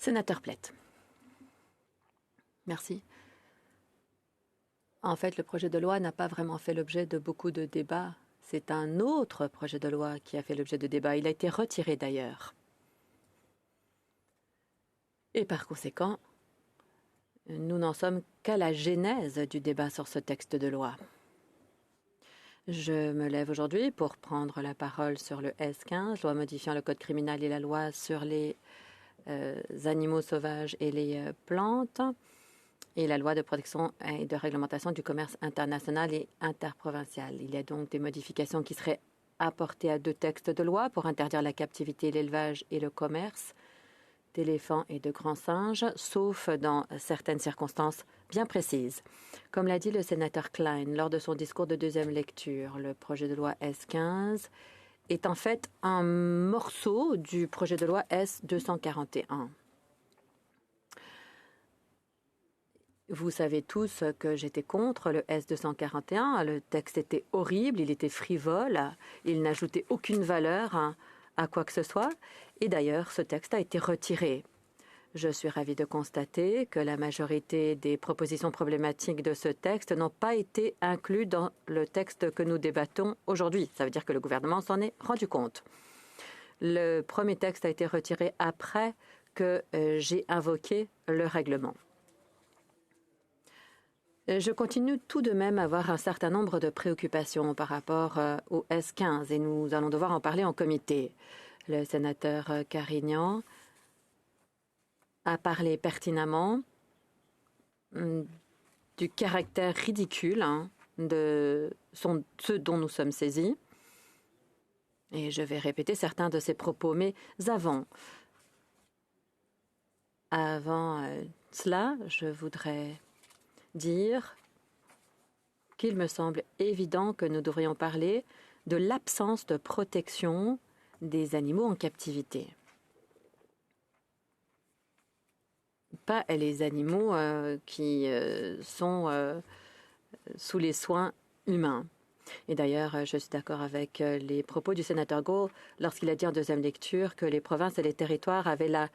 Sénateur Plett. Merci. En fait, le projet de loi n'a pas vraiment fait l'objet de beaucoup de débats. C'est un autre projet de loi qui a fait l'objet de débats. Il a été retiré d'ailleurs. Et par conséquent, nous n'en sommes qu'à la genèse du débat sur ce texte de loi. Je me lève aujourd'hui pour prendre la parole sur le S15, loi modifiant le code criminel et la loi sur les animaux sauvages et les plantes, et la loi de protection et de réglementation du commerce international et interprovincial. Il y a donc des modifications qui seraient apportées à deux textes de loi pour interdire la captivité, l'élevage et le commerce d'éléphants et de grands singes, sauf dans certaines circonstances bien précises. Comme l'a dit le sénateur Klein lors de son discours de deuxième lecture, le projet de loi S15 est en fait un morceau du projet de loi S241. Vous savez tous que j'étais contre le S241. Le texte était horrible, il était frivole, il n'ajoutait aucune valeur à quoi que ce soit. Et d'ailleurs, ce texte a été retiré. Je suis ravie de constater que la majorité des propositions problématiques de ce texte n'ont pas été incluses dans le texte que nous débattons aujourd'hui. Ça veut dire que le gouvernement s'en est rendu compte. Le premier texte a été retiré après que j'ai invoqué le règlement. Je continue tout de même à avoir un certain nombre de préoccupations par rapport au S15 et nous allons devoir en parler en comité. Le sénateur Carignan a parlé pertinemment du caractère ridicule de ce dont nous sommes saisis. Et je vais répéter certains de ses propos, mais avant cela, je voudrais dire qu'il me semble évident que nous devrions parler de l'absence de protection des animaux en captivité. Pas les animaux qui sont sous les soins humains. Et d'ailleurs, je suis d'accord avec les propos du sénateur Gould lorsqu'il a dit en deuxième lecture que les provinces et les territoires avaient la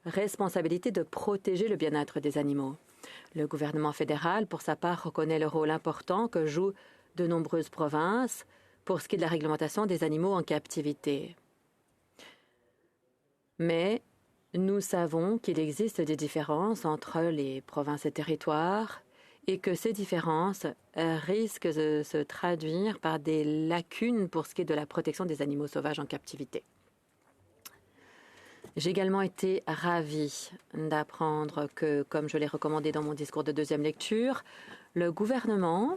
responsabilité de protéger le bien-être des animaux. Le gouvernement fédéral, pour sa part, reconnaît le rôle important que jouent de nombreuses provinces pour ce qui est de la réglementation des animaux en captivité. Mais nous savons qu'il existe des différences entre les provinces et territoires et que ces différences risquent de se traduire par des lacunes pour ce qui est de la protection des animaux sauvages en captivité. J'ai également été ravie d'apprendre que, comme je l'ai recommandé dans mon discours de deuxième lecture, le gouvernement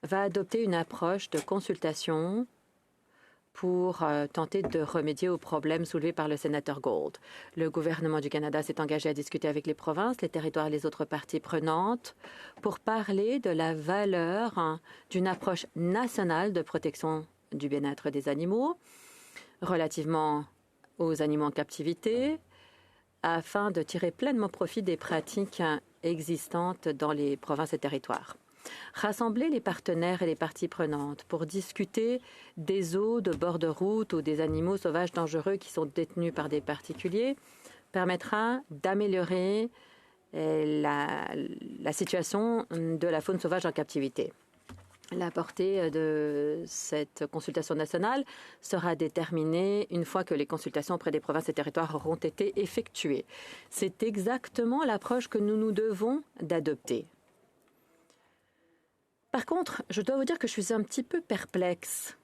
va adopter une approche de consultation pour tenter de remédier aux problèmes soulevés par le sénateur Gould. Le gouvernement du Canada s'est engagé à discuter avec les provinces, les territoires et les autres parties prenantes pour parler de la valeur d'une approche nationale de protection du bien-être des animaux relativement aux animaux en captivité afin de tirer pleinement profit des pratiques existantes dans les provinces et territoires. Rassembler les partenaires et les parties prenantes pour discuter des eaux de bord de route ou des animaux sauvages dangereux qui sont détenus par des particuliers permettra d'améliorer la situation de la faune sauvage en captivité. La portée de cette consultation nationale sera déterminée une fois que les consultations auprès des provinces et territoires auront été effectuées. C'est exactement l'approche que nous nous devons d'adopter. Par contre, je dois vous dire que je suis un petit peu perplexe.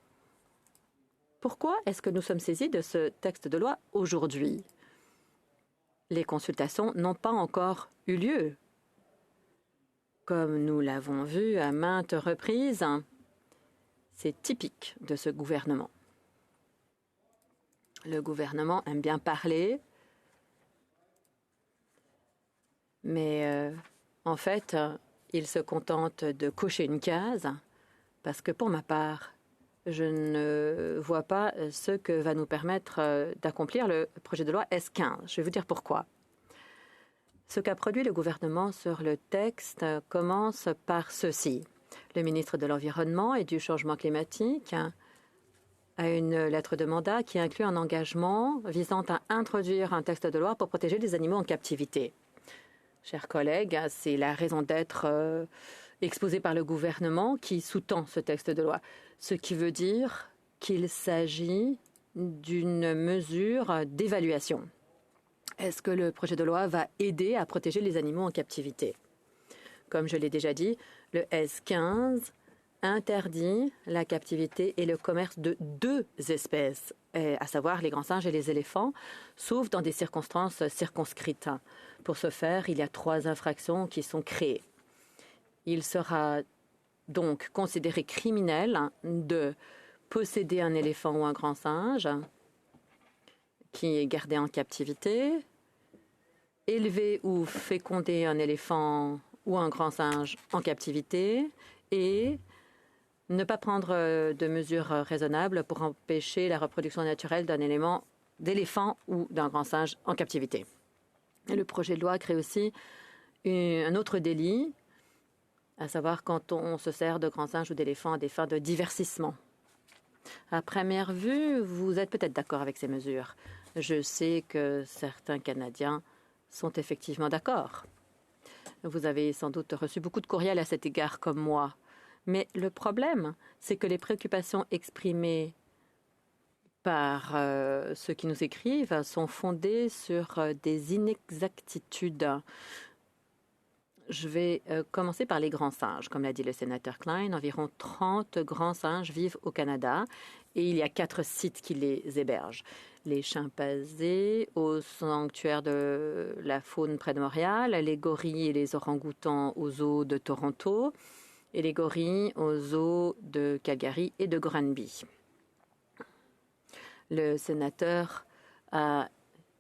Pourquoi est-ce que nous sommes saisis de ce texte de loi aujourd'hui? Les consultations n'ont pas encore eu lieu. Comme nous l'avons vu à maintes reprises, c'est typique de ce gouvernement. Le gouvernement aime bien parler, mais en fait, il se contente de cocher une case parce que pour ma part, je ne vois pas ce que va nous permettre d'accomplir le projet de loi S15. Je vais vous dire pourquoi. Ce qu'a produit le gouvernement sur le texte commence par ceci. Le ministre de l'Environnement et du Changement climatique à une lettre de mandat qui inclut un engagement visant à introduire un texte de loi pour protéger les animaux en captivité. Chers collègues, c'est la raison d'être exposée par le gouvernement qui sous-tend ce texte de loi, ce qui veut dire qu'il s'agit d'une mesure d'évaluation. Est-ce que le projet de loi va aider à protéger les animaux en captivité? Comme je l'ai déjà dit, le S15 interdit la captivité et le commerce de 2 espèces, à savoir les grands singes et les éléphants, sauf dans des circonstances circonscrites. Pour ce faire, il y a 3 infractions qui sont créées. Il sera donc considéré criminel de posséder un éléphant ou un grand singe qui est gardé en captivité, élever ou féconder un éléphant ou un grand singe en captivité et ne pas prendre de mesures raisonnables pour empêcher la reproduction naturelle d'un d'éléphant ou d'un grand singe en captivité. Et le projet de loi crée aussi un autre délit, à savoir quand on se sert de grands singes ou d'éléphants à des fins de divertissement. À première vue, vous êtes peut-être d'accord avec ces mesures. Je sais que certains Canadiens sont effectivement d'accord. Vous avez sans doute reçu beaucoup de courriels à cet égard comme moi. Mais le problème, c'est que les préoccupations exprimées par ceux qui nous écrivent sont fondées sur des inexactitudes. Je vais commencer par les grands singes. Comme l'a dit le sénateur Klein, environ 30 grands singes vivent au Canada et il y a 4 sites qui les hébergent. Les chimpanzés au sanctuaire de la faune près de Montréal, les gorilles et les orang-outans au zoo de Toronto et les gorilles au zoo de Calgary et de Granby. Le sénateur a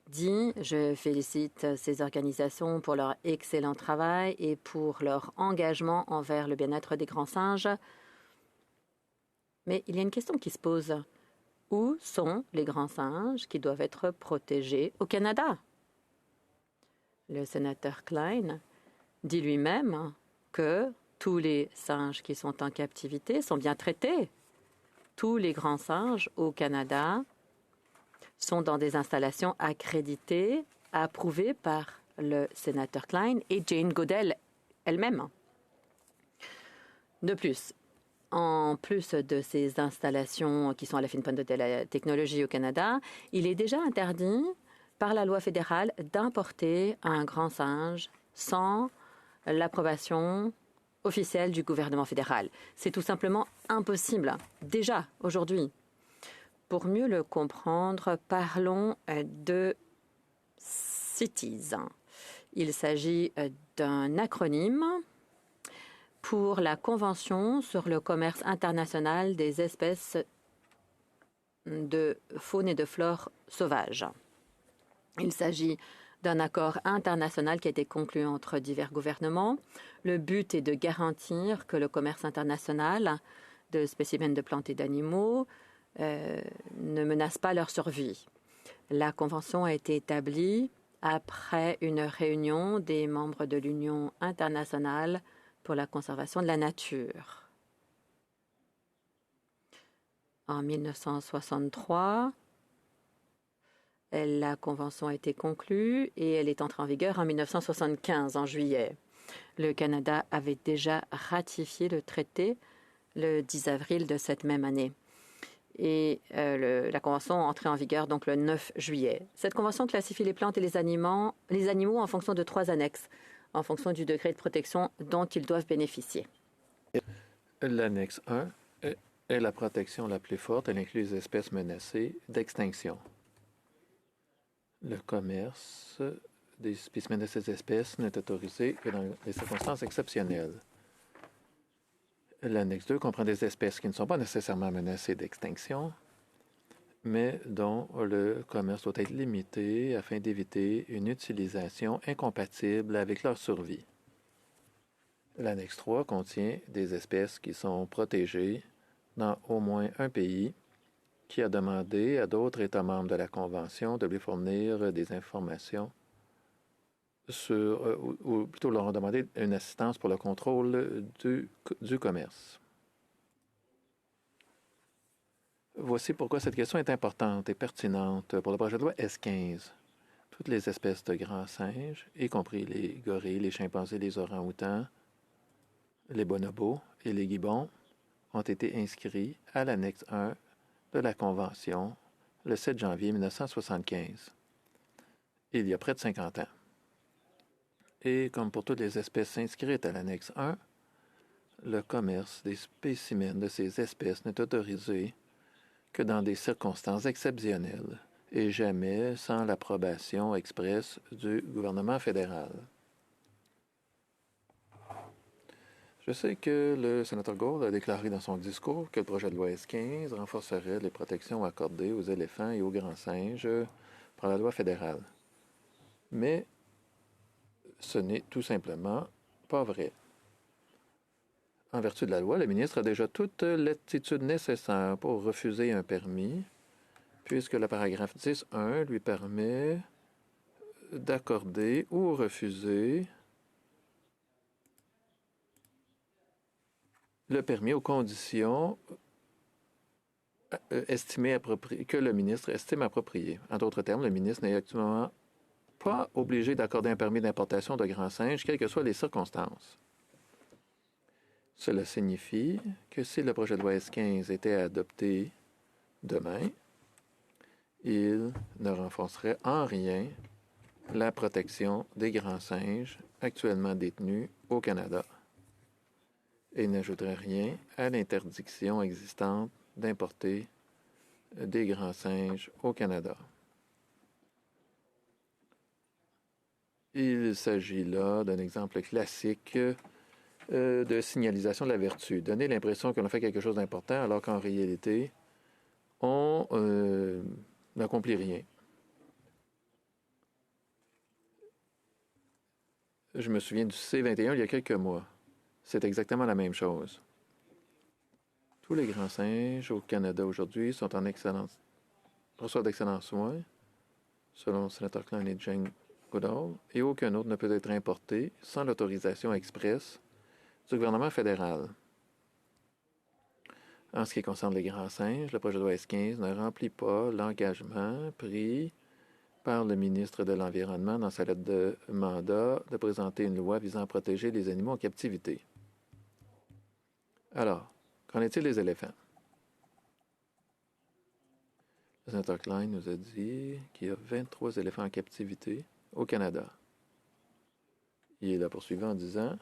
dit: je félicite ces organisations pour leur excellent travail et pour leur engagement envers le bien-être des grands singes. Mais il y a une question qui se pose. Où sont les grands singes qui doivent être protégés au Canada? Le sénateur Klein dit lui-même que tous les singes qui sont en captivité sont bien traités. Tous les grands singes au Canada sont dans des installations accréditées, approuvées par le sénateur Klein et Jane Goodell elle-même. De plus, en plus de ces installations qui sont à la fine pointe de la technologie au Canada, il est déjà interdit par la loi fédérale d'importer un grand singe sans l'approbation officielle du gouvernement fédéral. C'est tout simplement impossible, déjà, aujourd'hui. Pour mieux le comprendre, parlons de CITES. Il s'agit d'un acronyme pour la Convention sur le commerce international des espèces de faune et de flore sauvages. Il s'agit d'un accord international qui a été conclu entre divers gouvernements. Le but est de garantir que le commerce international de spécimens de plantes et d'animaux ne menace pas leur survie. La Convention a été établie après une réunion des membres de l'Union internationale pour la conservation de la nature. En 1963, la Convention a été conclue et elle est entrée en vigueur en 1975, en juillet. Le Canada avait déjà ratifié le traité le 10 avril de cette même année. Et la Convention est entrée en vigueur donc le 9 juillet. Cette Convention classifie les plantes et les animaux en fonction de 3 annexes, en fonction du degré de protection dont ils doivent bénéficier. L'annexe 1 est la protection la plus forte. Elle inclut les espèces menacées d'extinction. Le commerce des spécimens de ces espèces n'est autorisé que dans les circonstances exceptionnelles. L'annexe 2 comprend des espèces qui ne sont pas nécessairement menacées d'extinction, mais dont le commerce doit être limité afin d'éviter une utilisation incompatible avec leur survie. L'annexe 3 contient des espèces qui sont protégées dans au moins un pays qui a demandé à d'autres États membres de la Convention de lui fournir des informations ou plutôt leur ont demandé une assistance pour le contrôle du commerce. Voici pourquoi cette question est importante et pertinente pour le projet de loi S15. Toutes les espèces de grands singes, y compris les gorilles, les chimpanzés, les orang-outans, les bonobos et les gibbons, ont été inscrits à l'annexe 1 de la Convention le 7 janvier 1975, il y a près de 50 ans. Et comme pour toutes les espèces inscrites à l'annexe 1, le commerce des spécimens de ces espèces n'est autorisé que dans des circonstances exceptionnelles et jamais sans l'approbation expresse du gouvernement fédéral. Je sais que le sénateur Gould a déclaré dans son discours que le projet de loi S15 renforcerait les protections accordées aux éléphants et aux grands singes par la loi fédérale. Mais ce n'est tout simplement pas vrai. En vertu de la loi, le ministre a déjà toute l'attitude nécessaire pour refuser un permis, puisque le paragraphe 10.1 lui permet d'accorder ou refuser le permis aux conditions que le ministre estime appropriées. En d'autres termes, le ministre n'est actuellement pas obligé d'accorder un permis d'importation de grands singes, quelles que soient les circonstances. Cela signifie que si le projet de loi S15 était adopté demain, il ne renforcerait en rien la protection des grands singes actuellement détenus au Canada et n'ajouterait rien à l'interdiction existante d'importer des grands singes au Canada. Il s'agit là d'un exemple classique de signalisation de la vertu. Donner l'impression qu'on a fait quelque chose d'important alors qu'en réalité, on n'accomplit rien. Je me souviens du C-21 il y a quelques mois. C'est exactement la même chose. Tous les grands singes au Canada aujourd'hui sont en reçoivent d'excellents soins, selon le sénateur Klein et Jane Goodall, et aucun autre ne peut être importé sans l'autorisation expresse du gouvernement fédéral. En ce qui concerne les grands singes, le projet de loi S15 ne remplit pas l'engagement pris par le ministre de l'Environnement dans sa lettre de mandat de présenter une loi visant à protéger les animaux en captivité. Alors, qu'en est-il des éléphants? Le sénateur Klein nous a dit qu'il y a 23 éléphants en captivité au Canada. Il a poursuivi en disant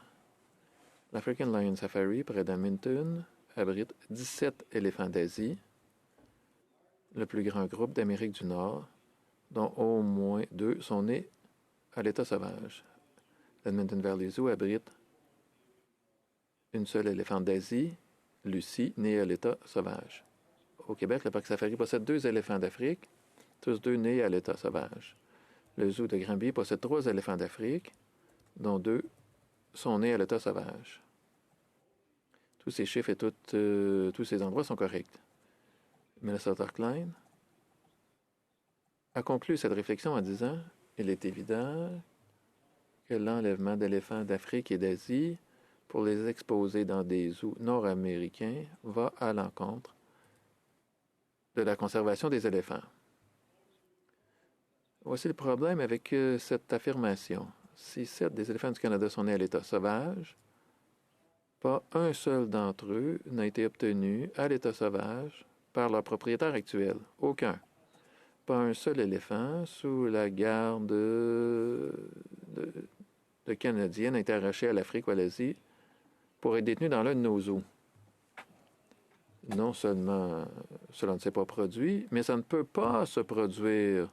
« L'African Lion Safari près d'Edmonton abrite 17 éléphants d'Asie, le plus grand groupe d'Amérique du Nord, dont au moins 2 sont nés à l'état sauvage. L'Edmonton Valley Zoo abrite une seule éléphant d'Asie, Lucie, née à l'état sauvage. Au Québec, le parc Safari possède 2 éléphants d'Afrique, tous 2 nés à l'état sauvage. Le zoo de Granby possède 3 éléphants d'Afrique, dont 2 sont nés à l'état sauvage. Tous ces chiffres et tous ces endroits sont corrects. Mais le sénateur Klein a conclu cette réflexion en disant « Il est évident que l'enlèvement d'éléphants d'Afrique et d'Asie pour les exposer dans des zoos nord-américains va à l'encontre de la conservation des éléphants. » Voici le problème avec cette affirmation. Si 7 des éléphants du Canada sont nés à l'état sauvage, pas un seul d'entre eux n'a été obtenu à l'état sauvage par leur propriétaire actuel. Aucun. Pas un seul éléphant sous la garde de Canadiens n'a été arraché à l'Afrique ou à l'Asie pour être détenu dans l'un de nos zoos. Non seulement cela ne s'est pas produit, mais ça ne peut pas se produire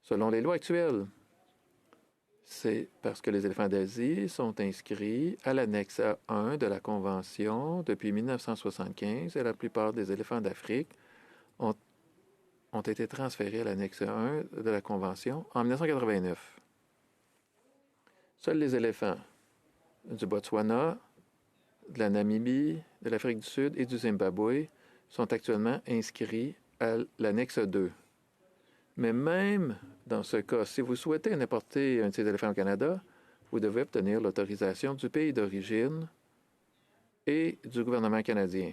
selon les lois actuelles. C'est parce que les éléphants d'Asie sont inscrits à l'annexe 1 de la Convention depuis 1975 et la plupart des éléphants d'Afrique ont été transférés à l'annexe 1 de la Convention en 1989. Seuls les éléphants du Botswana, de la Namibie, de l'Afrique du Sud et du Zimbabwe sont actuellement inscrits à l'annexe 2. Mais même dans ce cas, si vous souhaitez importer un de ces éléphants au Canada, vous devez obtenir l'autorisation du pays d'origine et du gouvernement canadien.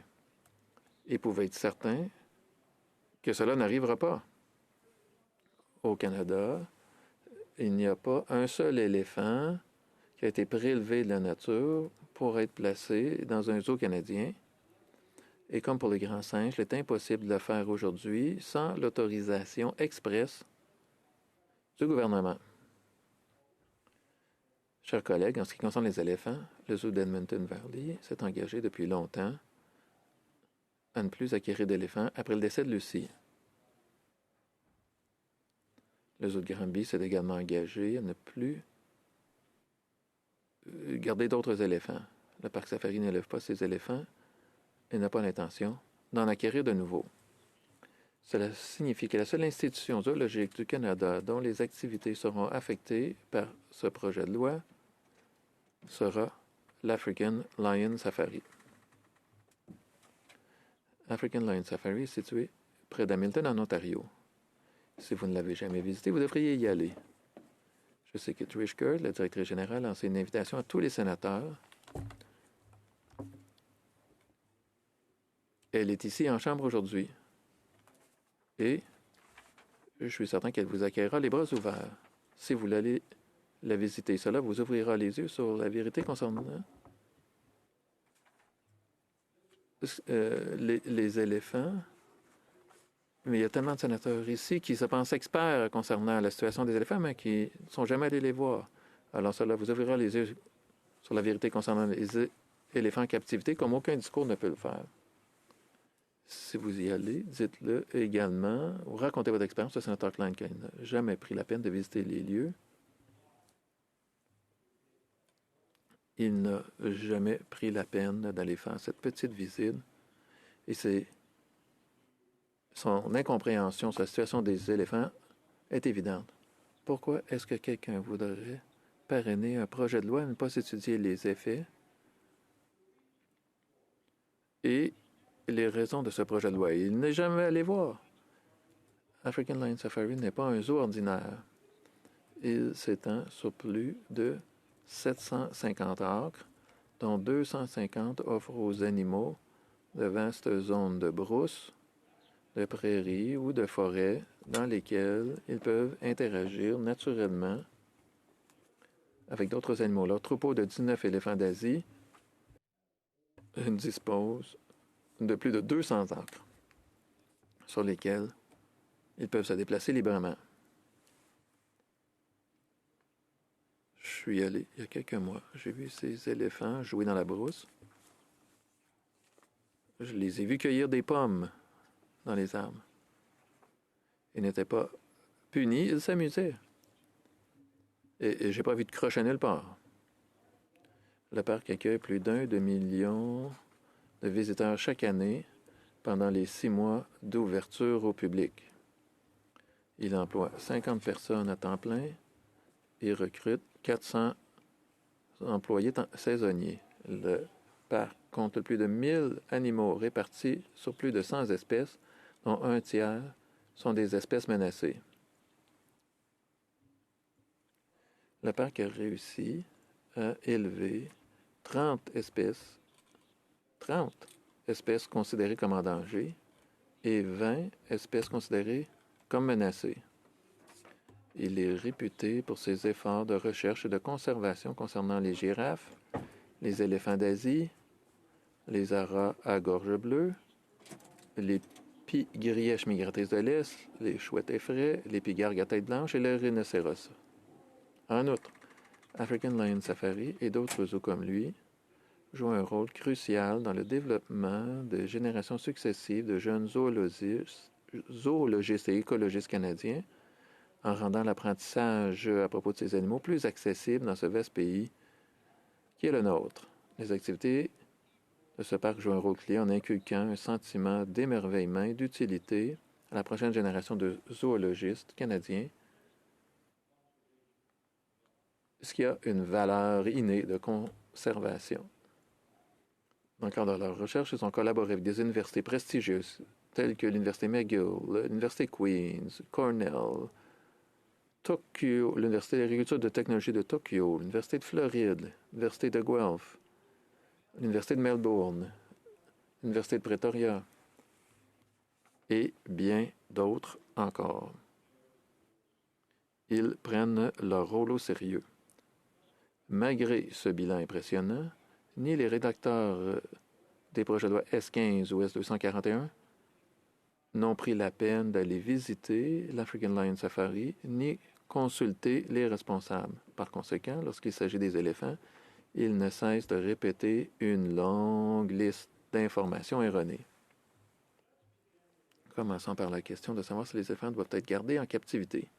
Et vous pouvez être certain que cela n'arrivera pas. Au Canada, il n'y a pas un seul éléphant qui a été prélevé de la nature pour être placé dans un zoo canadien. Et comme pour les grands singes, il est impossible de le faire aujourd'hui sans l'autorisation expresse du gouvernement. Chers collègues, en ce qui concerne les éléphants, le zoo d'Edmonton Valley s'est engagé depuis longtemps à ne plus acquérir d'éléphants après le décès de Lucie. Le zoo de Granby s'est également engagé à ne plus garder d'autres éléphants. Le parc safari n'élève pas ses éléphants et n'a pas l'intention d'en acquérir de nouveaux. Cela signifie que la seule institution zoologique du Canada dont les activités seront affectées par ce projet de loi sera l'African Lion Safari. African Lion Safari est situé près d'Hamilton, en Ontario. Si vous ne l'avez jamais visité, vous devriez y aller. Je sais que Trish Kerr, la directrice générale, a lancé une invitation à tous les sénateurs. Elle est ici en chambre aujourd'hui. Et je suis certain qu'elle vous accueillera les bras ouverts. Si vous allez la visiter, cela vous ouvrira les yeux sur la vérité concernant les éléphants. Mais il y a tellement de sénateurs ici qui se pensent experts concernant la situation des éléphants, mais qui ne sont jamais allés les voir. Alors cela vous ouvrira les yeux sur la vérité concernant les éléphants en captivité, comme aucun discours ne peut le faire. Si vous y allez, dites-le également, ou racontez votre expérience au sénateur Klein, qui n'a jamais pris la peine de visiter les lieux. Il n'a jamais pris la peine d'aller faire cette petite visite. Et son incompréhension sur la situation des éléphants est évidente. Pourquoi est-ce que quelqu'un voudrait parrainer un projet de loi et ne pas étudier les effets et les raisons de ce projet de loi? Il n'est jamais allé voir. African Lion Safari n'est pas un zoo ordinaire. Il s'étend sur plus de 750 acres, dont 250 offrent aux animaux de vastes zones de brousse, de prairies ou de forêts dans lesquelles ils peuvent interagir naturellement avec d'autres animaux. Leur troupeau de 19 éléphants d'Asie dispose de plus de 200 acres sur lesquels ils peuvent se déplacer librement. Je suis allé il y a quelques mois. J'ai vu ces éléphants jouer dans la brousse. Je les ai vus cueillir des pommes dans les arbres. Ils n'étaient pas punis, ils s'amusaient. Et j'ai pas vu de crochet nulle part. Le parc accueille plus d'1 million de visiteurs chaque année pendant les 6 mois d'ouverture au public. Il emploie 50 personnes à temps plein et recrute 400 employés saisonniers. Le parc compte plus de 1000 animaux répartis sur plus de 100 espèces, dont un tiers sont des espèces menacées. Le parc a réussi à élever 30 espèces considérées comme en danger et 20 espèces considérées comme menacées. Il est réputé pour ses efforts de recherche et de conservation concernant les girafes, les éléphants d'Asie, les aras à gorge bleue, les pie-grièches migratrices de l'Est, les chouettes effraies, les pigargues à tête blanche et le rhinocéros. En outre, African Lion Safari et d'autres zoos comme lui jouent un rôle crucial dans le développement de générations successives de jeunes zoologistes et écologistes canadiens, en rendant l'apprentissage à propos de ces animaux plus accessible dans ce vaste pays qui est le nôtre. Les activités de ce parc jouent un rôle clé en inculquant un sentiment d'émerveillement et d'utilité à la prochaine génération de zoologistes canadiens, ce qui a une valeur innée de conservation. Dans le cadre de leurs recherches, ils ont collaboré avec des universités prestigieuses telles que l'Université McGill, l'Université Queen's, Cornell, Tokyo, l'Université d'agriculture et de technologie de Tokyo, l'Université de Floride, l'Université de Guelph, l'Université de Melbourne, l'Université de Pretoria et bien d'autres encore. Ils prennent leur rôle au sérieux. Malgré ce bilan impressionnant, ni les rédacteurs des projets de loi S15 ou S241 n'ont pris la peine d'aller visiter l'African Lion Safari ni consulter les responsables. Par conséquent, lorsqu'il s'agit des éléphants, ils ne cessent de répéter une longue liste d'informations erronées. Commençons par la question de savoir si les éléphants doivent être gardés en captivité.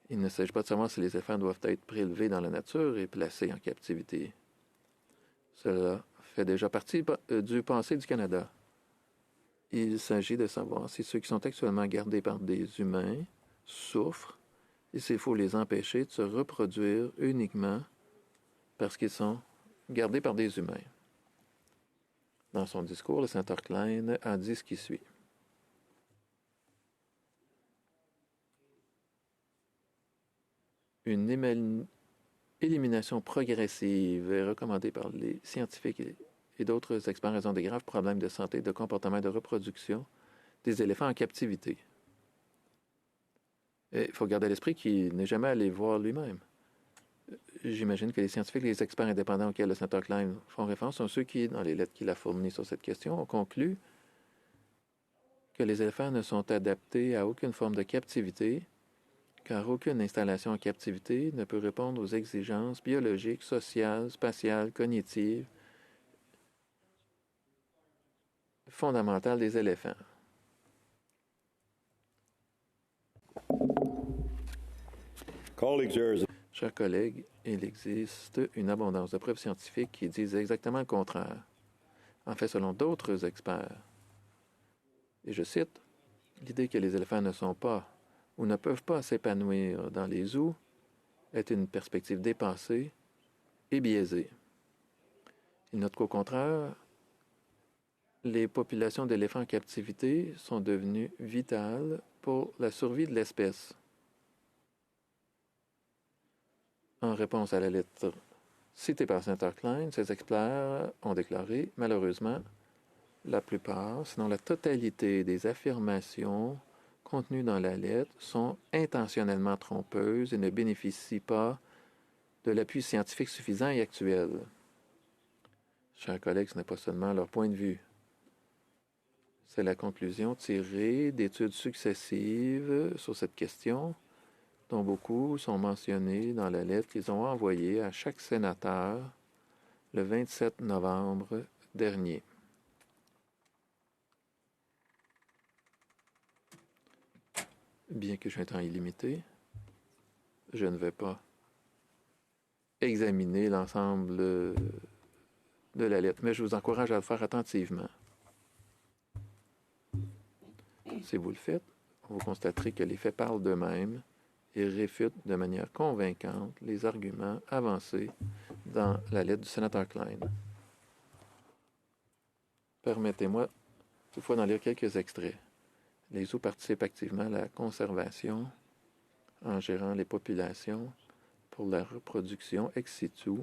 Il ne s'agit pas de savoir si les éléphants doivent être prélevés dans la nature et placés en captivité. Cela fait déjà partie du passé du Canada. Il s'agit de savoir si ceux qui sont actuellement gardés par des humains souffrent et s'il faut les empêcher de se reproduire uniquement parce qu'ils sont gardés par des humains. Dans son discours, le sénateur Klein a dit ce qui suit. Une élimination progressive est recommandée par les scientifiques et d'autres experts en raison des graves problèmes de santé, de comportement et de reproduction des éléphants en captivité. Il faut garder à l'esprit qu'il n'est jamais allé voir lui-même. J'imagine que les scientifiques et les experts indépendants auxquels le sénateur Klein font référence sont ceux qui, dans les lettres qu'il a fournies sur cette question, ont conclu que les éléphants ne sont adaptés à aucune forme de captivité, car aucune installation en captivité ne peut répondre aux exigences biologiques, sociales, spatiales, cognitives, fondamentales des éléphants. Chers collègues, il existe une abondance de preuves scientifiques qui disent exactement le contraire. En fait, selon d'autres experts, et je cite, l'idée que les éléphants ne sont pas ou ne peuvent pas s'épanouir dans les zoos est une perspective dépassée et biaisée. Il note qu'au contraire, les populations d'éléphants en captivité sont devenues vitales pour la survie de l'espèce. En réponse à la lettre citée par le sénateur Klein, ces experts ont déclaré, malheureusement, la plupart, sinon la totalité des affirmations contenues dans la lettre sont intentionnellement trompeuses et ne bénéficient pas de l'appui scientifique suffisant et actuel. Chers collègues, ce n'est pas seulement leur point de vue. C'est la conclusion tirée d'études successives sur cette question, dont beaucoup sont mentionnés dans la lettre qu'ils ont envoyée à chaque sénateur le 27 novembre dernier. Bien que j'ai un temps illimité, je ne vais pas examiner l'ensemble de la lettre, mais je vous encourage à le faire attentivement. Si vous le faites, vous constaterez que les faits parlent d'eux-mêmes et réfutent de manière convaincante les arguments avancés dans la lettre du sénateur Klein. Permettez-moi toutefois d'en lire quelques extraits. Les zoos participent activement à la conservation en gérant les populations pour la reproduction ex situ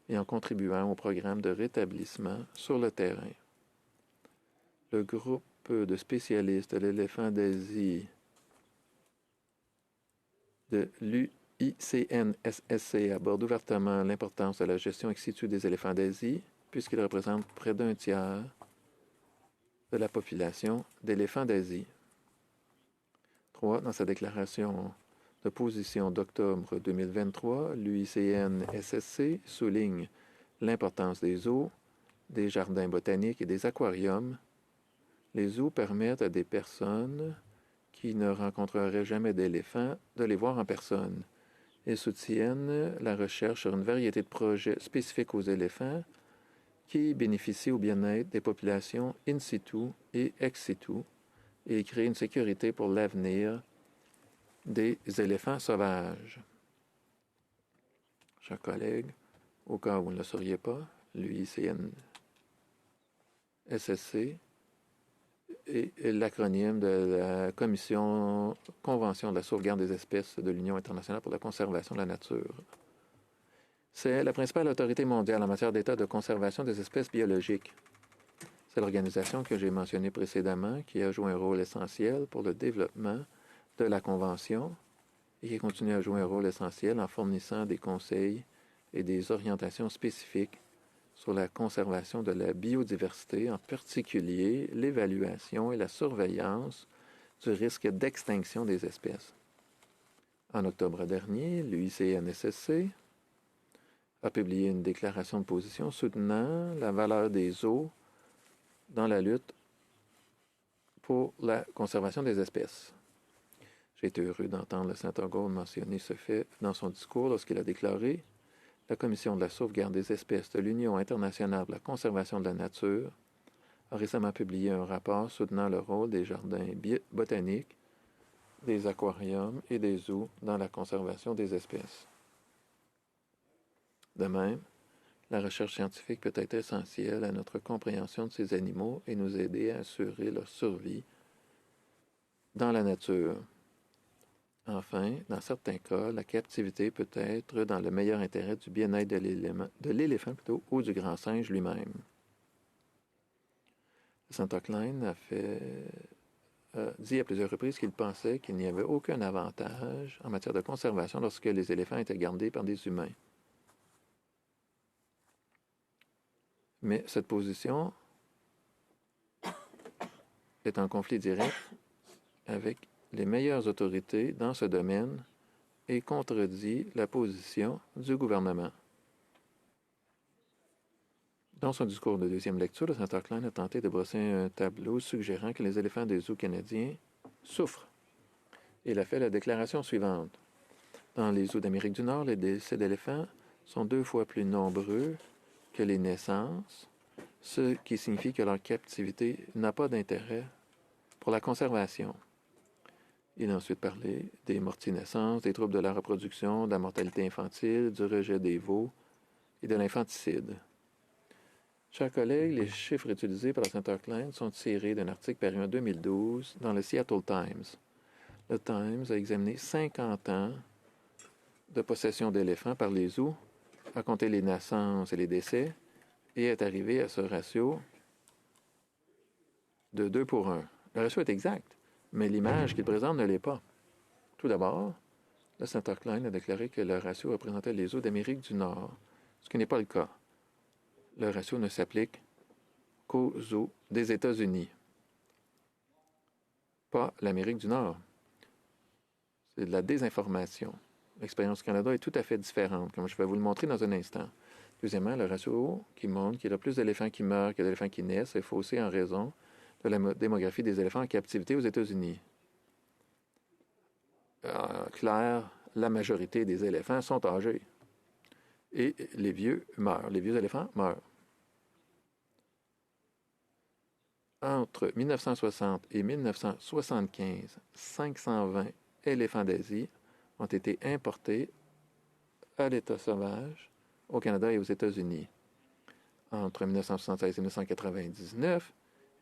et en contribuant au programme de rétablissement sur le terrain. Le groupe de spécialistes de l'éléphant d'Asie de l'UICNSSC aborde ouvertement l'importance de la gestion ex situ des éléphants d'Asie, puisqu'ils représentent près d'un tiers de la population d'éléphants d'Asie. 3. Dans sa déclaration de position d'octobre 2023, l'UICN-SSC souligne l'importance des zoos, des jardins botaniques et des aquariums. Les zoos permettent à des personnes qui ne rencontreraient jamais d'éléphants de les voir en personne. Ils soutiennent la recherche sur une variété de projets spécifiques aux éléphants qui bénéficient au bien-être des populations in situ et ex situ et créent une sécurité pour l'avenir des éléphants sauvages. Chers collègues, au cas où vous ne le sauriez pas, l'UICN-SSC est l'acronyme de la Convention de la sauvegarde des espèces de l'Union internationale pour la conservation de la nature. C'est la principale autorité mondiale en matière d'état de conservation des espèces biologiques. C'est l'organisation que j'ai mentionnée précédemment qui a joué un rôle essentiel pour le développement de la Convention et qui continue à jouer un rôle essentiel en fournissant des conseils et des orientations spécifiques sur la conservation de la biodiversité, en particulier l'évaluation et la surveillance du risque d'extinction des espèces. En octobre dernier, l'UICNSSC a publié une déclaration de position soutenant la valeur des eaux dans la lutte pour la conservation des espèces. J'ai été heureux d'entendre le sénateur Gold mentionner ce fait dans son discours lorsqu'il a déclaré « La Commission de la sauvegarde des espèces de l'Union internationale pour la conservation de la nature a récemment publié un rapport soutenant le rôle des jardins botaniques, des aquariums et des zoos dans la conservation des espèces. » De même, la recherche scientifique peut être essentielle à notre compréhension de ces animaux et nous aider à assurer leur survie dans la nature. Enfin, dans certains cas, la captivité peut être dans le meilleur intérêt du bien-être de l'éléphant ou du grand singe lui-même. Le sénateur Klein a dit à plusieurs reprises qu'il pensait qu'il n'y avait aucun avantage en matière de conservation lorsque les éléphants étaient gardés par des humains. Mais cette position est en conflit direct avec les meilleures autorités dans ce domaine et contredit la position du gouvernement. Dans son discours de deuxième lecture, le sénateur Klein a tenté de brosser un tableau suggérant que les éléphants des zoos canadiens souffrent. Il a fait la déclaration suivante. Dans les zoos d'Amérique du Nord, les décès d'éléphants sont 2 fois plus nombreux que les naissances, ce qui signifie que leur captivité n'a pas d'intérêt pour la conservation. Il a ensuite parlé des mortines-naissances, des troubles de la reproduction, de la mortalité infantile, du rejet des veaux et de l'infanticide. Chers collègues, les chiffres utilisés par le sénateur Klein sont tirés d'un article paru en 2012 dans le Seattle Times. Le Times a examiné 50 ans de possession d'éléphants par les zoos, a compté les naissances et les décès, et est arrivé à ce ratio de 2 pour 1. Le ratio est exact, mais l'image qu'il présente ne l'est pas. Tout d'abord, le sénateur Klein a déclaré que le ratio représentait les zoos d'Amérique du Nord, ce qui n'est pas le cas. Le ratio ne s'applique qu'aux zoos des États-Unis, pas l'Amérique du Nord. C'est de la désinformation. L'expérience du Canada est tout à fait différente, comme je vais vous le montrer dans un instant. Deuxièmement, le ratio qui montre qu'il y a plus d'éléphants qui meurent que d'éléphants qui naissent est faussé en raison de la démographie des éléphants en captivité aux États-Unis. En clair, la majorité des éléphants sont âgés. Et les vieux meurent. Les vieux éléphants meurent. Entre 1960 et 1975, 520 éléphants d'Asie ont été importés à l'état sauvage au Canada et aux États-Unis. Entre 1976 et 1999,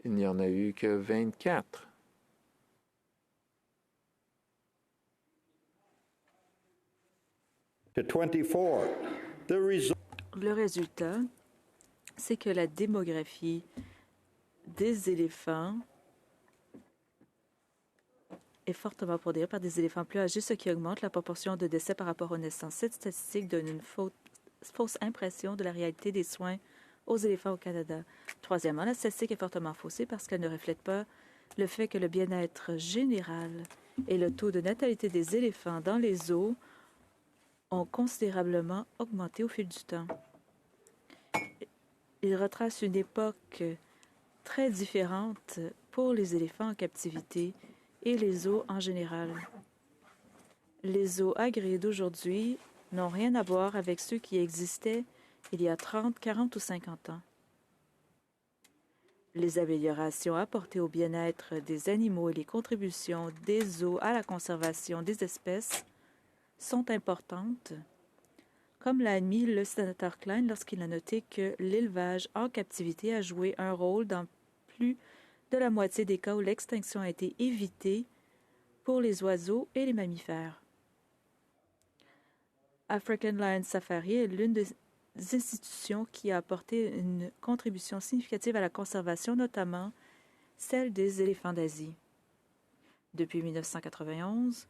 il n'y en a eu que 24. Le résultat, c'est que la démographie des éléphants est fortement produite par des éléphants plus âgés, ce qui augmente la proportion de décès par rapport aux naissances. Cette statistique donne une fausse impression de la réalité des soins aux éléphants au Canada. Troisièmement, la statistique est fortement faussée parce qu'elle ne reflète pas le fait que le bien-être général et le taux de natalité des éléphants dans les zoos ont considérablement augmenté au fil du temps. Il retrace une époque très différente pour les éléphants en captivité et les zoos en général. Les zoos agréés d'aujourd'hui n'ont rien à voir avec ceux qui existaient il y a 30, 40 ou 50 ans. Les améliorations apportées au bien-être des animaux et les contributions des zoos à la conservation des espèces sont importantes, comme l'a admis le sénateur Klein lorsqu'il a noté que l'élevage en captivité a joué un rôle dans plus de la moitié des cas où l'extinction a été évitée pour les oiseaux et les mammifères. African Lion Safari est l'une institutions qui a apporté une contribution significative à la conservation, notamment celle des éléphants d'Asie. Depuis 1991,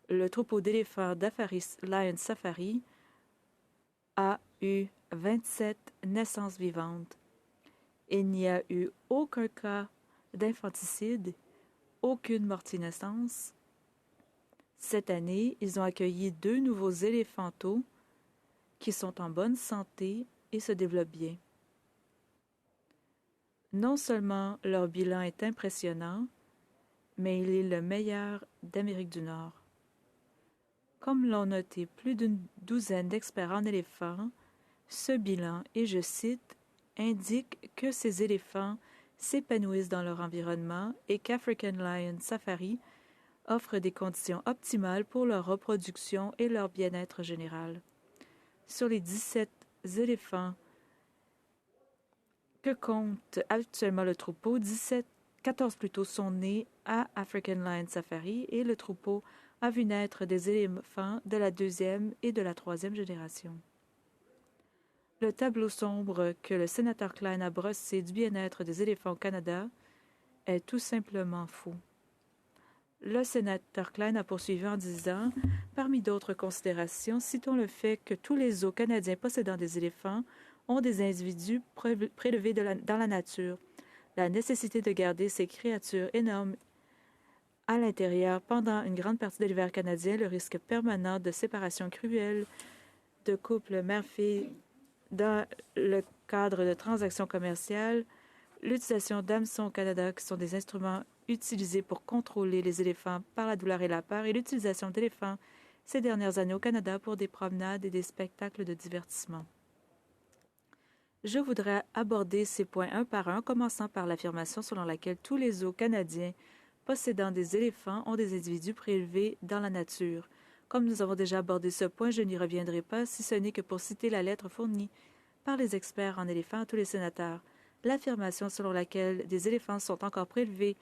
le troupeau d'éléphants d'Afaris Lion Safari a eu 27 naissances vivantes. Il n'y a eu aucun cas d'infanticide, aucune mortinaissance. Cette année, ils ont accueilli 2 nouveaux éléphantaux qui sont en bonne santé et se développent bien. Non seulement leur bilan est impressionnant, mais il est le meilleur d'Amérique du Nord. Comme l'ont noté plus d'une douzaine d'experts en éléphants, ce bilan, et je cite, indique que ces éléphants s'épanouissent dans leur environnement et qu'African Lion Safari offre des conditions optimales pour leur reproduction et leur bien-être général. Sur les 17 éléphants que compte actuellement le troupeau, 14 plutôt sont nés à African Lion Safari et le troupeau a vu naître des éléphants de la 2e et de la 3e génération. Le tableau sombre que le sénateur Klein a brossé du bien-être des éléphants au Canada est tout simplement faux. Le sénateur Klein a poursuivi en disant, parmi d'autres considérations, citons le fait que tous les zoos canadiens possédant des éléphants ont des individus prélevés dans la nature. La nécessité de garder ces créatures énormes à l'intérieur pendant une grande partie de l'hiver canadien, le risque permanent de séparation cruelle de couples mère-fille dans le cadre de transactions commerciales, l'utilisation d'hameçons au Canada, qui sont des instruments utilisés pour contrôler les éléphants par la douleur et la peur, et l'utilisation d'éléphants ces dernières années au Canada pour des promenades et des spectacles de divertissement. Je voudrais aborder ces points un par un, commençant par l'affirmation selon laquelle tous les zoos canadiens possédant des éléphants ont des individus prélevés dans la nature. Comme nous avons déjà abordé ce point, je n'y reviendrai pas, si ce n'est que pour citer la lettre fournie par les experts en éléphants à tous les sénateurs. L'affirmation selon laquelle des éléphants sont encore prélevés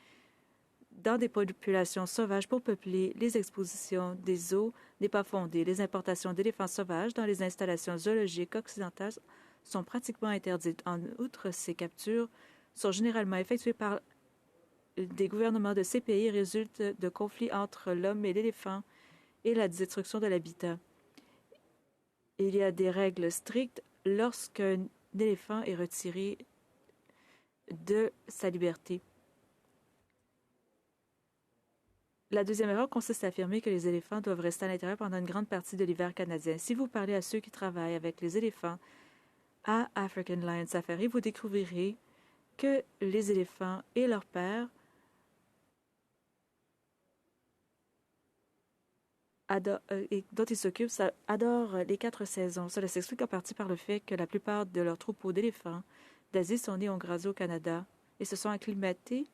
dans des populations sauvages pour peupler les expositions des zoos n'est pas fondée. Les importations d'éléphants sauvages dans les installations zoologiques occidentales sont pratiquement interdites. En outre, ces captures sont généralement effectuées par des gouvernements de ces pays et résultent de conflits entre l'homme et l'éléphant et la destruction de l'habitat. Il y a des règles strictes lorsqu'un éléphant est retiré de sa liberté. La deuxième erreur consiste à affirmer que les éléphants doivent rester à l'intérieur pendant une grande partie de l'hiver canadien. Si vous parlez à ceux qui travaillent avec les éléphants à African Lion Safari, vous découvrirez que les éléphants et leurs pères dont ils s'occupent adorent les 4 saisons. Cela s'explique en partie par le fait que la plupart de leurs troupeaux d'éléphants d'Asie sont nés en grazé au Canada et se sont acclimatés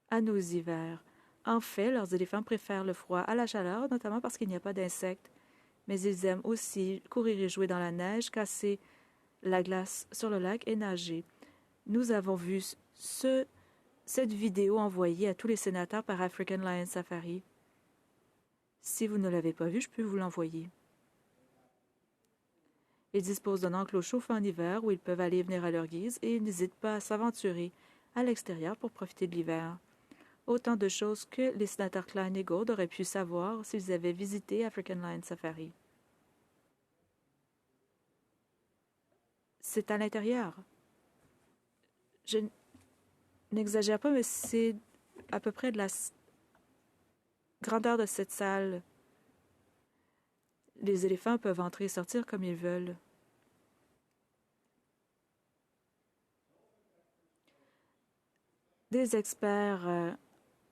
à nos hivers. En fait, leurs éléphants préfèrent le froid à la chaleur, notamment parce qu'il n'y a pas d'insectes. Mais ils aiment aussi courir et jouer dans la neige, casser la glace sur le lac et nager. Nous avons vu cette vidéo envoyée à tous les sénateurs par African Lion Safari. Si vous ne l'avez pas vu, je peux vous l'envoyer. Ils disposent d'un enclos chauffant en hiver où ils peuvent aller et venir à leur guise et ils n'hésitent pas à s'aventurer à l'extérieur pour profiter de l'hiver. Autant de choses que les sénateurs Klein et Gould auraient pu savoir s'ils avaient visité African Lion Safari. C'est à l'intérieur. Je n'exagère pas, mais c'est à peu près de la grandeur de cette salle. Les éléphants peuvent entrer et sortir comme ils veulent. Des experts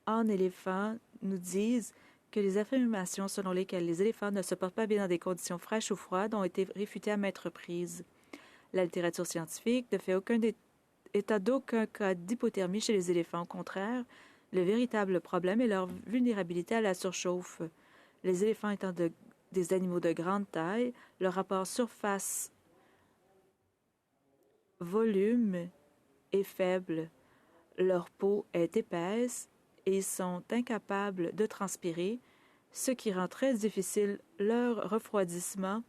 en éléphants nous disent que les affirmations selon lesquelles les éléphants ne se portent pas bien dans des conditions fraîches ou froides ont été réfutées à maintes reprises. La littérature scientifique ne fait état d'aucun cas d'hypothermie chez les éléphants. Au contraire, le véritable problème est leur vulnérabilité à la surchauffe. Les éléphants étant des animaux de grande taille, leur rapport surface-volume est faible. Leur peau est épaisse et ils sont incapables de transpirer, ce qui rend très difficile leur refroidissement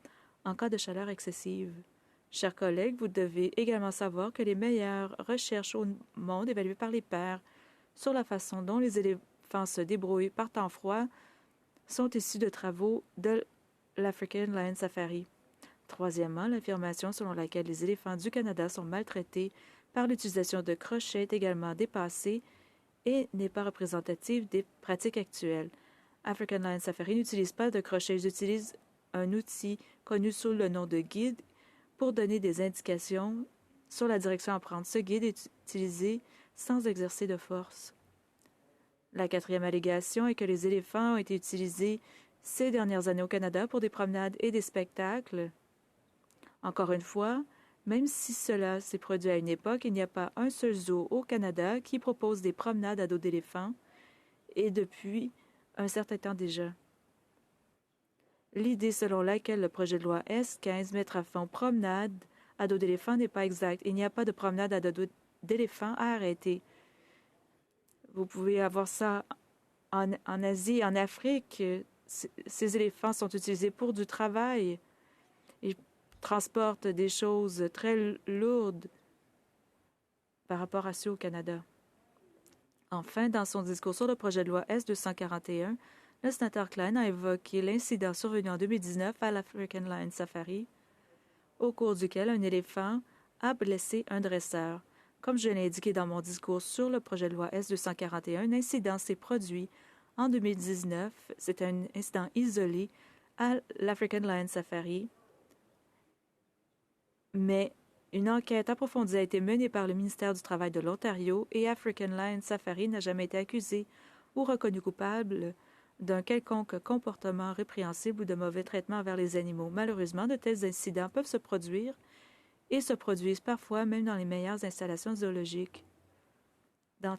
en cas de chaleur excessive. Chers collègues, vous devez également savoir que les meilleures recherches au monde évaluées par les pairs sur la façon dont les éléphants se débrouillent par temps froid sont issues de travaux de l'African Lion Safari. Troisièmement, l'affirmation selon laquelle les éléphants du Canada sont maltraités par l'utilisation de crochets est également dépassée et n'est pas représentative des pratiques actuelles. African Lion Safari n'utilise pas de crochets, ils utilisent un outil connu sous le nom de guide pour donner des indications sur la direction à prendre. Ce guide est utilisé sans exercer de force. La quatrième allégation est que les éléphants ont été utilisés ces dernières années au Canada pour des promenades et des spectacles. Encore une fois, même si cela s'est produit à une époque, il n'y a pas un seul zoo au Canada qui propose des promenades à dos d'éléphants, et depuis un certain temps déjà. L'idée selon laquelle le projet de loi S-15 mettra fin aux promenades à dos d'éléphant n'est pas exacte. Il n'y a pas de promenade à dos d'éléphant à arrêter. Vous pouvez avoir ça en Asie, en Afrique. Ces éléphants sont utilisés pour du travail. Ils transportent des choses très lourdes par rapport à ceux au Canada. Enfin, dans son discours sur le projet de loi S-241, le sénateur Klein a évoqué l'incident survenu en 2019 à l'African Lion Safari, au cours duquel un éléphant a blessé un dresseur. Comme je l'ai indiqué dans mon discours sur le projet de loi S-241, un incident s'est produit en 2019. C'est un incident isolé à l'African Lion Safari, mais une enquête approfondie a été menée par le ministère du Travail de l'Ontario et African Lion Safari n'a jamais été accusé ou reconnu coupable d'un quelconque comportement répréhensible ou de mauvais traitement envers les animaux. Malheureusement, de tels incidents peuvent se produire et se produisent parfois même dans les meilleures installations zoologiques. Dans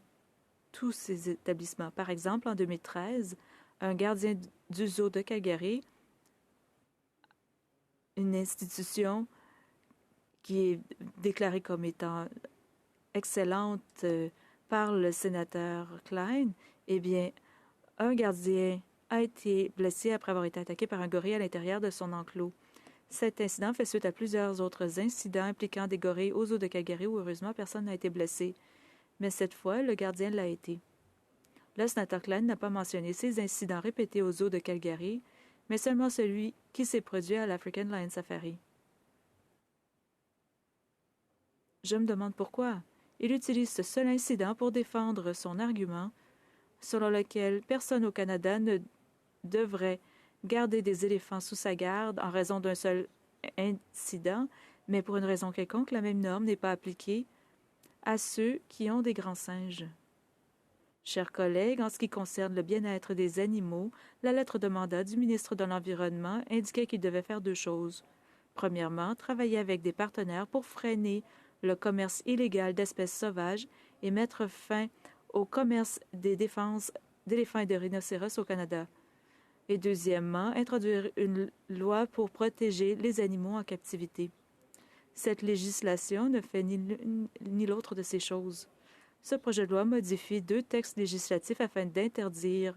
tous ces établissements. Par exemple, en 2013, un gardien du zoo de Calgary, une institution qui est déclarée comme étant excellente par le sénateur Klein, eh bien, un gardien a été blessé après avoir été attaqué par un gorille à l'intérieur de son enclos. Cet incident fait suite à plusieurs autres incidents impliquant des gorilles au zoo de Calgary où, heureusement, personne n'a été blessé. Mais cette fois, le gardien l'a été. Le sénateur Klein n'a pas mentionné ces incidents répétés au zoo de Calgary, mais seulement celui qui s'est produit à l'African Lion Safari. Je me demande pourquoi. Il utilise ce seul incident pour défendre son argument selon lequel personne au Canada ne devrait garder des éléphants sous sa garde en raison d'un seul incident, mais pour une raison quelconque, la même norme n'est pas appliquée à ceux qui ont des grands singes. Chers collègues, en ce qui concerne le bien-être des animaux, la lettre de mandat du ministre de l'Environnement indiquait qu'il devait faire deux choses. Premièrement, travailler avec des partenaires pour freiner le commerce illégal d'espèces sauvages et mettre fin au commerce des défenses d'éléphants et de rhinocéros au Canada. Et deuxièmement, introduire une loi pour protéger les animaux en captivité. Cette législation ne fait ni l'autre de ces choses. Ce projet de loi modifie deux textes législatifs afin d'interdire,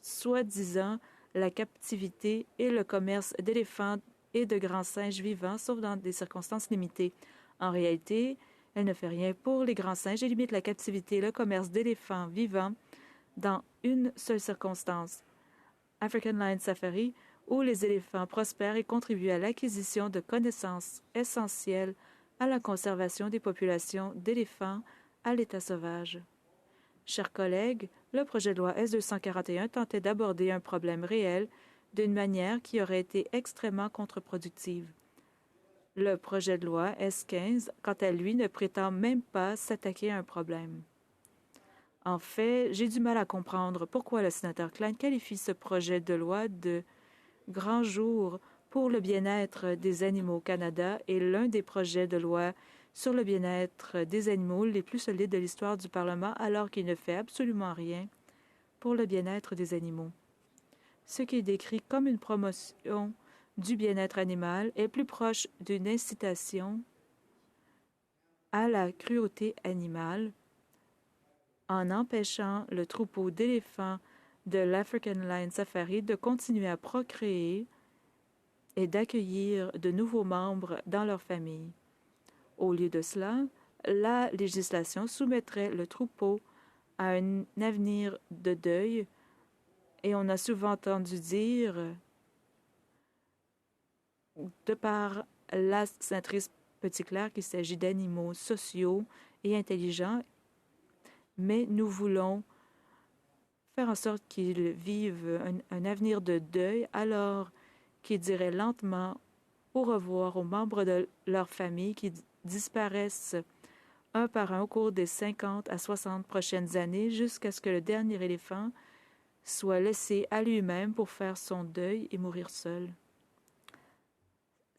soi-disant, la captivité et le commerce d'éléphants et de grands singes vivants, sauf dans des circonstances limitées. En réalité, elle ne fait rien pour les grands singes et limite la captivité et le commerce d'éléphants vivants dans une seule circonstance. African Lion Safari, où les éléphants prospèrent et contribuent à l'acquisition de connaissances essentielles à la conservation des populations d'éléphants à l'état sauvage. Chers collègues, le projet de loi S-241 tentait d'aborder un problème réel d'une manière qui aurait été extrêmement contre-productive. Le projet de loi S-15, quant à lui, ne prétend même pas s'attaquer à un problème. En fait, j'ai du mal à comprendre pourquoi le sénateur Klein qualifie ce projet de loi de grand jour pour le bien-être des animaux au Canada et l'un des projets de loi sur le bien-être des animaux les plus solides de l'histoire du Parlement, alors qu'il ne fait absolument rien pour le bien-être des animaux. Ce qui est décrit comme une promotion du bien-être animal est plus proche d'une incitation à la cruauté animale en empêchant le troupeau d'éléphants de l'African Lion Safari de continuer à procréer et d'accueillir de nouveaux membres dans leur famille. Au lieu de cela, la législation soumettrait le troupeau à un avenir de deuil et on a souvent entendu dire, de par la sénatrice Petitclerc, qu'il s'agit d'animaux sociaux et intelligents, mais nous voulons faire en sorte qu'ils vivent un avenir de deuil alors qu'ils diraient lentement au revoir aux membres de leur famille qui disparaissent un par un au cours des 50 à 60 prochaines années jusqu'à ce que le dernier éléphant soit laissé à lui-même pour faire son deuil et mourir seul.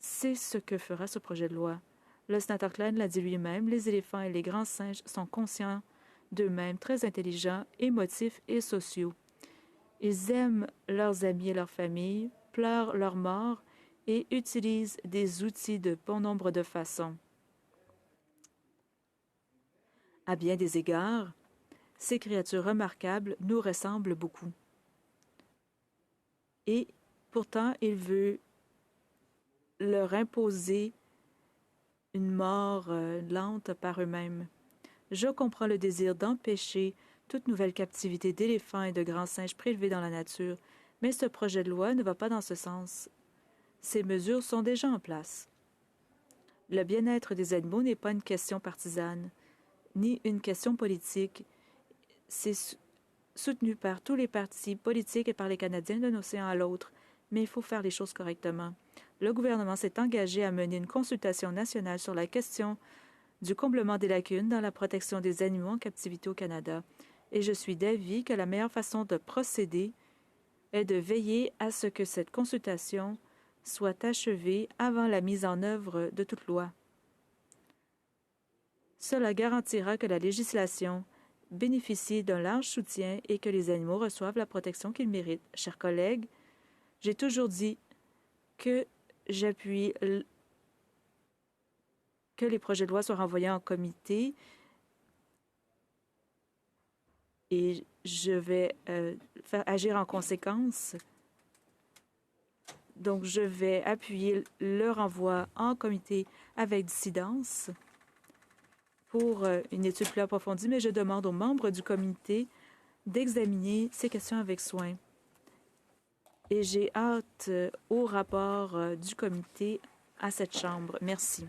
C'est ce que fera ce projet de loi. Le sénateur Klein l'a dit lui-même, les éléphants et les grands singes sont conscients d'eux-mêmes, très intelligents, émotifs et sociaux. Ils aiment leurs amis et leurs familles, pleurent leur mort et utilisent des outils de bon nombre de façons. À bien des égards, ces créatures remarquables nous ressemblent beaucoup. Et pourtant, il veut leur imposer une mort lente par eux-mêmes. Je comprends le désir d'empêcher toute nouvelle captivité d'éléphants et de grands singes prélevés dans la nature, mais ce projet de loi ne va pas dans ce sens. Ces mesures sont déjà en place. Le bien-être des animaux n'est pas une question partisane, ni une question politique. C'est soutenu par tous les partis politiques et par les Canadiens d'un océan à l'autre, mais il faut faire les choses correctement. Le gouvernement s'est engagé à mener une consultation nationale sur la question du comblement des lacunes dans la protection des animaux en captivité au Canada. Et je suis d'avis que la meilleure façon de procéder est de veiller à ce que cette consultation soit achevée avant la mise en œuvre de toute loi. Cela garantira que la législation bénéficie d'un large soutien et que les animaux reçoivent la protection qu'ils méritent. Chers collègues, j'ai toujours dit que j'appuie que les projets de loi soient renvoyés en comité et je vais faire agir en conséquence. Donc, je vais appuyer le renvoi en comité avec dissidence pour une étude plus approfondie, mais je demande aux membres du comité d'examiner ces questions avec soin. Et j'ai hâte au rapport du comité à cette Chambre. Merci.